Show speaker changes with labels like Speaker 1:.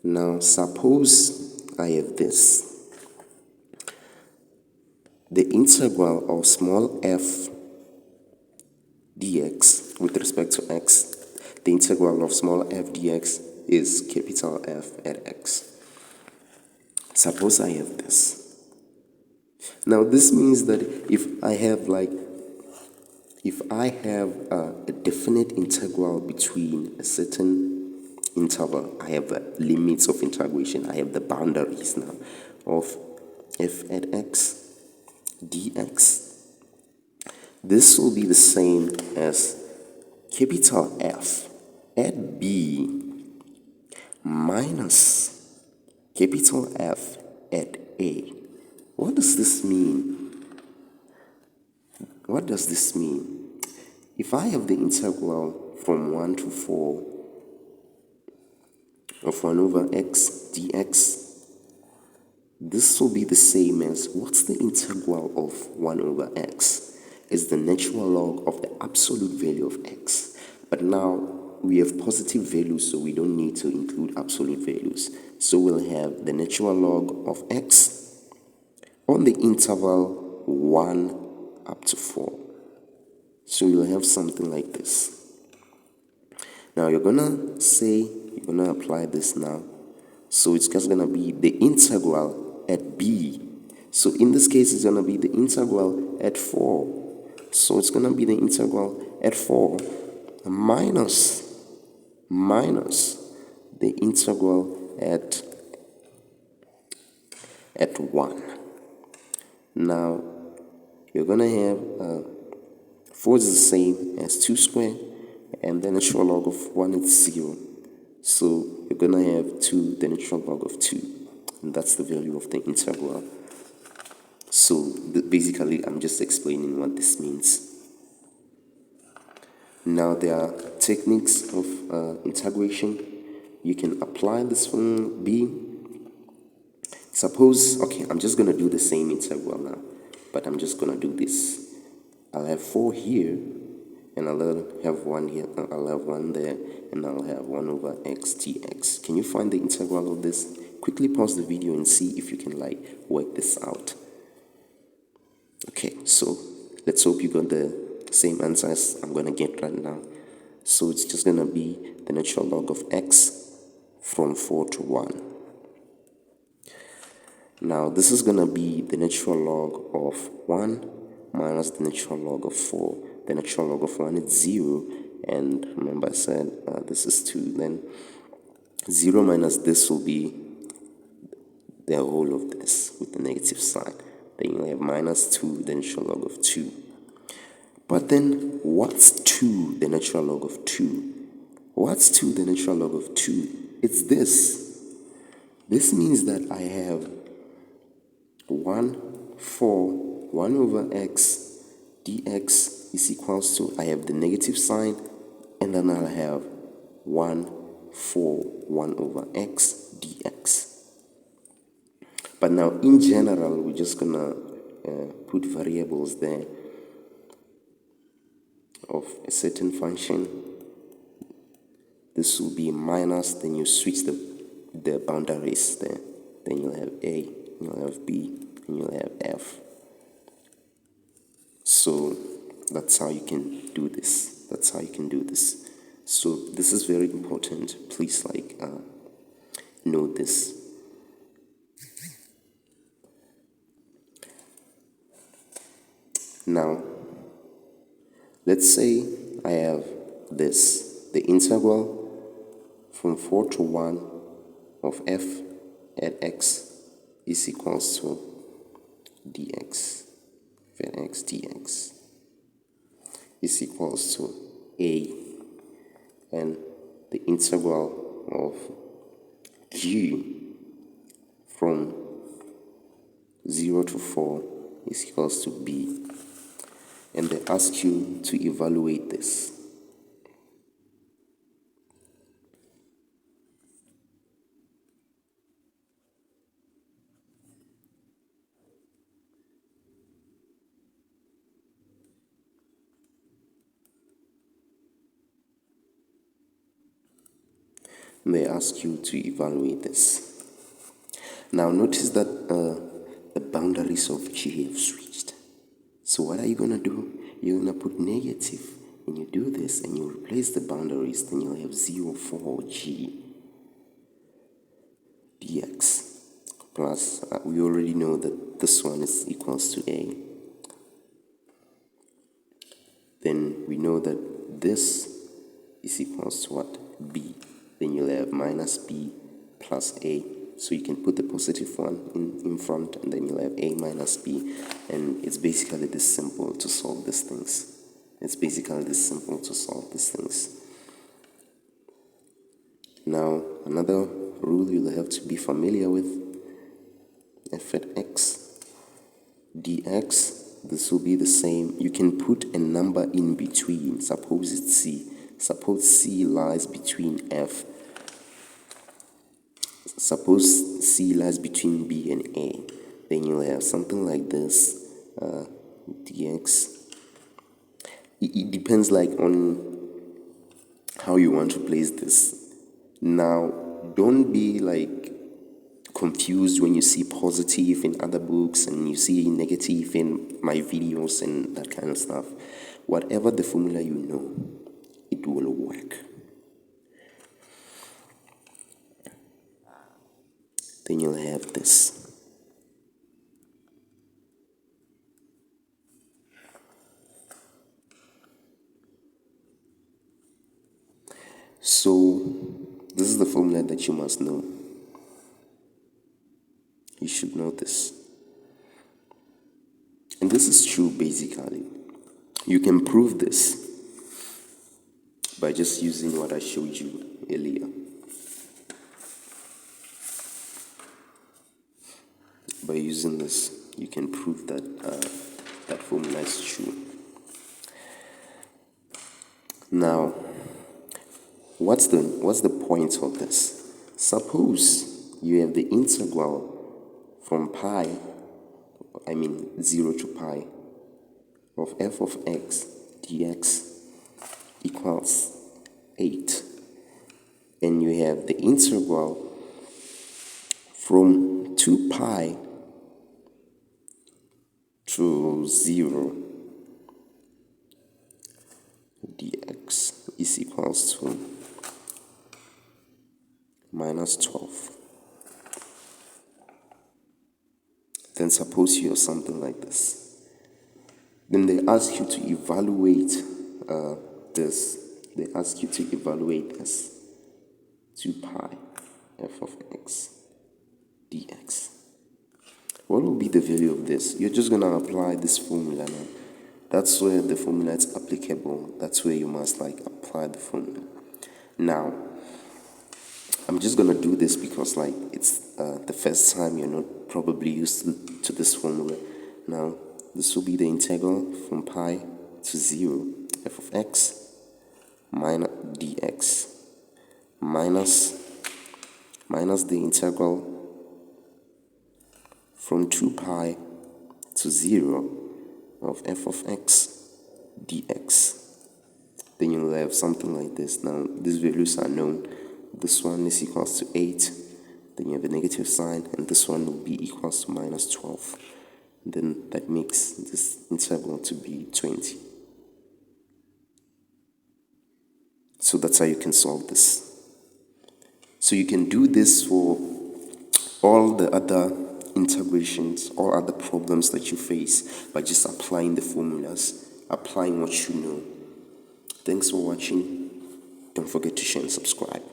Speaker 1: Now suppose I have this. The integral of small f dx with respect to x, the integral of small f dx is capital F at x. Suppose I have this. Now this means that if I have a definite integral between a certain interval, I have the limits of integration, I have the boundaries now of f at x dx. This will be the same as capital F at b minus capital F at a. What does this mean? What does this mean? If I have the integral from 1 to 4 of 1 over x dx, this will be the same as, what's the integral of 1 over x? It's the natural log of the absolute value of x. But now we have positive values, so we don't need to include absolute values. So we'll have the natural log of x on the interval 1 up to 4. So you'll have something like this. Now you're gonna apply this now. So it's just gonna be the integral at b. So in this case, it's gonna be the integral at 4. So it's gonna be the integral at 4 minus the integral at 1. Now you're gonna have 4 is the same as 2 squared, and the natural log of 1 is 0. So you're gonna have 2, the natural log of 2, and that's the value of the integral. So basically, I'm just explaining what this means. Now there are techniques of integration. You can apply this from b. Suppose, okay, I'm just gonna do the same integral now, but I'm just gonna do this. I'll have 4 here, and I'll have 1 here, I'll have 1 there, and I'll have 1 over x dx. Can you find the integral of this? Quickly pause the video and see if you can work this out. Okay, so let's hope you got the same answer as I'm gonna get right now. So it's just gonna be the natural log of x from 4 to 1. Now this is gonna be the natural log of 1 minus the natural log of 4. The natural log of 1 is 0, and remember I said this is 2. Then 0 minus this will be the whole of this with the negative sign. Then you have minus 2, the natural log of 2. But then what's 2, the natural log of 2? What's 2, the natural log of 2? It's this. This means that I have 1 over x dx is equals to, I have the negative sign, and then I'll have 1 over x dx. But now in general, we're just gonna put variables there of a certain function. This will be minus, then you switch the boundaries there. Then you'll have a, you'll have b, and you'll have f. So that's how you can do this. That's how you can do this. So this is very important. Please know this. Now, let's say I have this, the integral from 4 to 1 of f at x is equals to dx, f at x dx is equals to a, and the integral of g from 0 to 4 is equals to b. And they ask you to evaluate this. and they ask you to evaluate this. Now notice that the boundaries of G have switched. So what are you going to do? You're going to put negative. When you do this and you replace the boundaries, then you'll have 0, 4 G dx plus, we already know that this one is equals to A. Then we know that this is equals to what? B. Then you'll have minus B plus A. So you can put the positive one in front, and then you'll have A minus B. And it's basically this simple to solve these things. Now, another rule you'll have to be familiar with, f at x dx, this will be the same. You can put a number in between. Suppose it's C. Suppose C lies between F. Suppose C lies between B and A. Then you'll have something like this, dx. It depends like on how you want to place this. Now, don't be like confused when you see positive in other books and you see negative in my videos and that kind of stuff. Whatever the formula you know, it will work. Then you'll have this. So, this is the formula that you must know. You should know this. And this is true basically. You can prove this by just using what I showed you earlier. By using this, you can prove that that formula is true. Now, what's the point of this? Suppose you have the integral from 0 to pi of f of x dx equals 8, and you have the integral from 2 pi to 0 dx is equals to minus 12. Then suppose you have something like this. Then they ask you to evaluate this. They ask you to evaluate this. 2 pi f of x dx. What will be the value of this? You're just going to apply this formula now. That's where the formula is applicable. That's where you must apply the formula. Now, I'm just going to do this because it's the first time you're not probably used to this formula. Now, this will be the integral from pi to 0 f of x minus dx minus the integral from 2 pi to 0 of f of x dx. Then you'll have something like this. Now, these values are known. This one is equals to 8. Then you have a negative sign, and this one will be equals to minus 12. And then that makes this integral to be 20. So that's how you can solve this. So you can do this for all the other integrations, all other problems that you face by just applying the formulas, applying what you know. Thanks for watching. Don't forget to share and subscribe.